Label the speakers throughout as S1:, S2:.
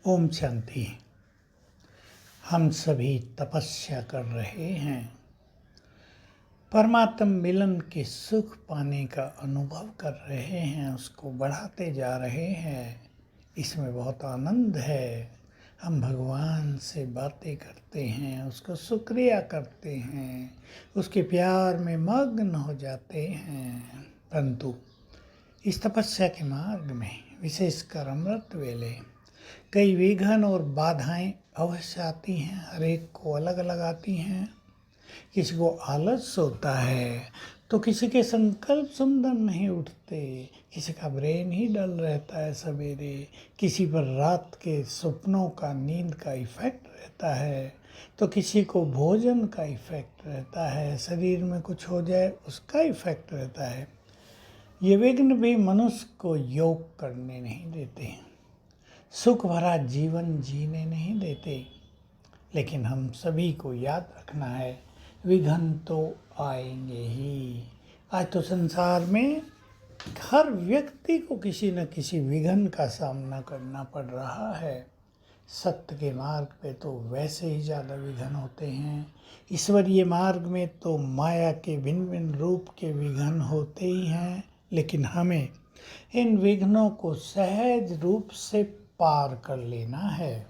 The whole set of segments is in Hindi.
S1: ओम शांति। हम सभी तपस्या कर रहे हैं, परमात्म मिलन के सुख पाने का अनुभव कर रहे हैं, उसको बढ़ाते जा रहे हैं। इसमें बहुत आनंद है। हम भगवान से बातें करते हैं, उसको शुक्रिया करते हैं, उसके प्यार में मग्न हो जाते हैं। परंतु इस तपस्या के मार्ग में, विशेषकर अमृत वेले, कई विघ्न और बाधाएं अवश्य आती हैं। हर एक को अलग अलग आती हैं। किसी को आलस होता है तो किसी के संकल्प सुंदर नहीं उठते, किसी का ब्रेन ही डल रहता है सवेरे, किसी पर रात के सपनों का, नींद का इफेक्ट रहता है, तो किसी को भोजन का इफेक्ट रहता है, शरीर में कुछ हो जाए उसका इफेक्ट रहता है। ये विघ्न भी मनुष्य को योग करने नहीं देते, सुख भरा जीवन जीने नहीं देते। लेकिन हम सभी को याद रखना है, विघ्न तो आएंगे ही। आज तो संसार में हर व्यक्ति को किसी न किसी विघ्न का सामना करना पड़ रहा है। सत्य के मार्ग पे तो वैसे ही ज़्यादा विघ्न होते हैं। ईश्वरीय मार्ग में तो माया के भिन्न भिन्न रूप के विघ्न होते ही हैं। लेकिन हमें इन विघ्नों को सहज रूप से पार कर लेना है।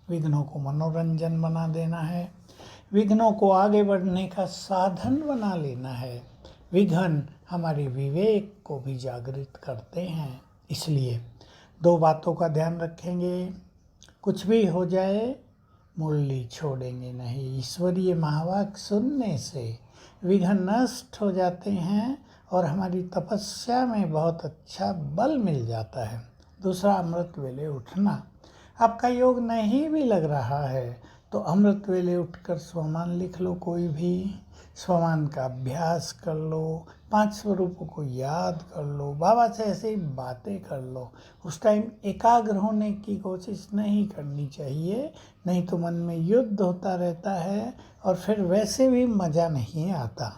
S1: विघ्नों को मनोरंजन बना देना है, विघ्नों को आगे बढ़ने का साधन बना लेना है। विघ्न हमारे विवेक को भी जागृत करते हैं। इसलिए दो बातों का ध्यान रखेंगे, कुछ भी हो जाए मुरली छोड़ेंगे नहीं। ईश्वरीय महावाक्य सुनने से विघ्न नष्ट हो जाते हैं और हमारी तपस्या में बहुत अच्छा बल मिल जाता है। दूसरा, अमृत वेले उठना। आपका योग नहीं भी लग रहा है तो अमृत वेले उठकर स्वमान लिख लो। कोई भी स्वमान का अभ्यास कर लो, 5 स्वरूपों को याद कर लो, बाबा से ऐसे ही बातें कर लो। उस टाइम एकाग्र होने की कोशिश नहीं करनी चाहिए, नहीं तो मन में युद्ध होता रहता है और फिर वैसे भी मज़ा नहीं आता।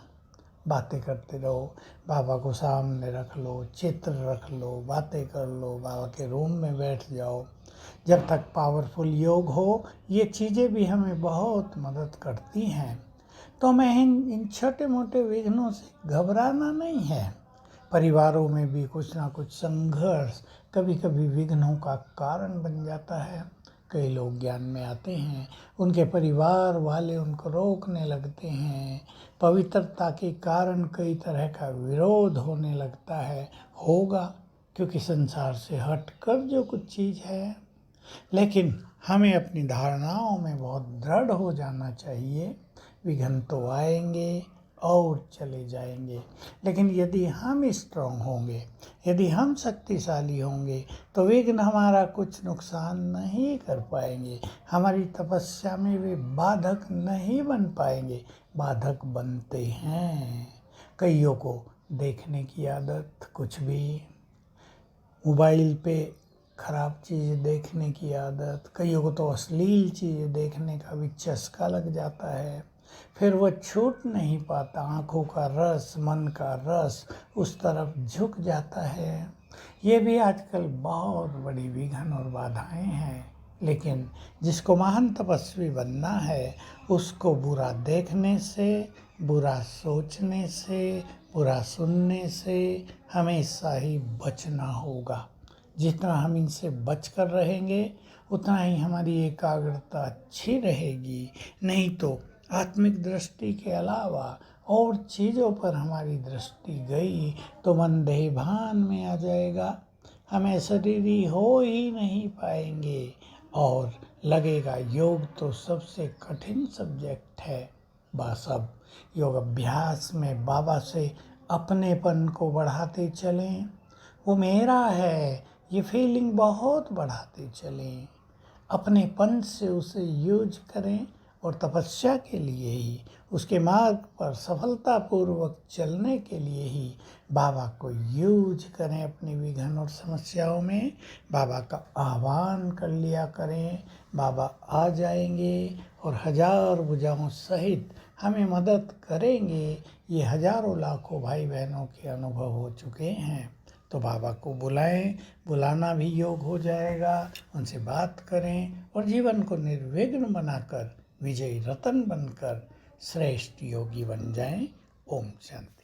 S1: बातें करते रहो, बाबा को सामने रख लो, चित्र रख लो, बातें कर लो, बाबा के रूम में बैठ जाओ। जब तक पावरफुल योग हो, ये चीज़ें भी हमें बहुत मदद करती हैं। तो हमें इन छोटे मोटे विघ्नों से घबराना नहीं है। परिवारों में भी कुछ ना कुछ संघर्ष कभी कभी विघ्नों का कारण बन जाता है। कई लोग ज्ञान में आते हैं, उनके परिवार वाले उनको रोकने लगते हैं, पवित्रता के कारण कई तरह का विरोध होने लगता है। होगा, क्योंकि संसार से हटकर जो कुछ चीज़ है। लेकिन हमें अपनी धारणाओं में बहुत दृढ़ हो जाना चाहिए। विघ्न तो आएंगे और चले जाएंगे, लेकिन यदि हम स्ट्रांग होंगे, यदि हम शक्तिशाली होंगे, तो विघ्न हमारा कुछ नुकसान नहीं कर पाएंगे। हमारी तपस्या में वे बाधक नहीं बन पाएंगे। बाधक बनते हैं। कईयों को देखने की आदत, कुछ भी मोबाइल पे खराब चीज़ देखने की आदत, कईयों को तो अश्लील चीज़ देखने का भी चस्का लग जाता है। फिर वह छूट नहीं पाता। आँखों का रस, मन का रस उस तरफ झुक जाता है। ये भी आजकल बहुत बड़ी विघ्न और बाधाएं हैं। लेकिन जिसको महान तपस्वी बनना है, उसको बुरा देखने से, बुरा सोचने से, बुरा सुनने से हमेशा ही बचना होगा। जितना हम इनसे बचकर रहेंगे उतना ही हमारी एकाग्रता अच्छी रहेगी। नहीं तो आत्मिक दृष्टि के अलावा और चीज़ों पर हमारी दृष्टि गई तो मन देहभान में आ जाएगा। हमें शरीरी हो ही नहीं पाएंगे और लगेगा योग तो सबसे कठिन सब्जेक्ट है। बस अब योग अभ्यास में बाबा से अपनेपन को बढ़ाते चलें। वो मेरा है, ये फीलिंग बहुत बढ़ाते चलें। अपनेपन से उसे यूज करें और तपस्या के लिए ही, उसके मार्ग पर सफलतापूर्वक चलने के लिए ही बाबा को यूज करें। अपनी विघ्न और समस्याओं में बाबा का आह्वान कर लिया करें। बाबा आ जाएंगे और हजार भुजाओं सहित हमें मदद करेंगे। ये हजारों लाखों भाई बहनों के अनुभव हो चुके हैं। तो बाबा को बुलाएं, बुलाना भी योग हो जाएगा। उनसे बात करें और जीवन को निर्विघ्न बनाकर विजयी रतन बनकर श्रेष्ठ योगी बन जाएं। ओम शांति।